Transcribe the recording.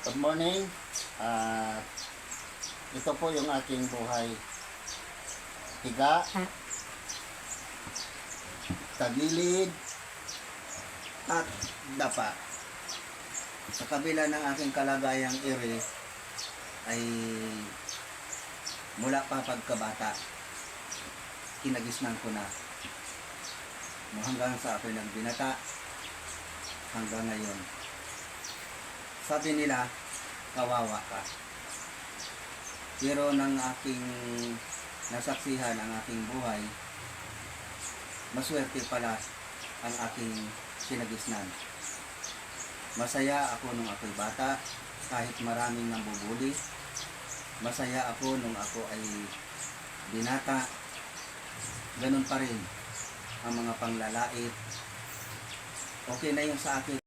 Good morning. Ito po yung aking buhay. Higa, tagilid, at dapa. Sa kabila ng aking kalagayang ere ay mula pa pagkabata, kinagisnan ko na. Hanggang sa ako'y nagbinata, hanggang ngayon. Sabi nila, kawawa ka. Pero nang aking nasaksihan ang aking buhay, maswerte pala ang aking kinagisnan. Masaya ako nung ako'y bata, kahit maraming nambubuli. Masaya ako nung ako ay binata. Ganun pa rin ang mga panglalait. Okay na yung sa akin.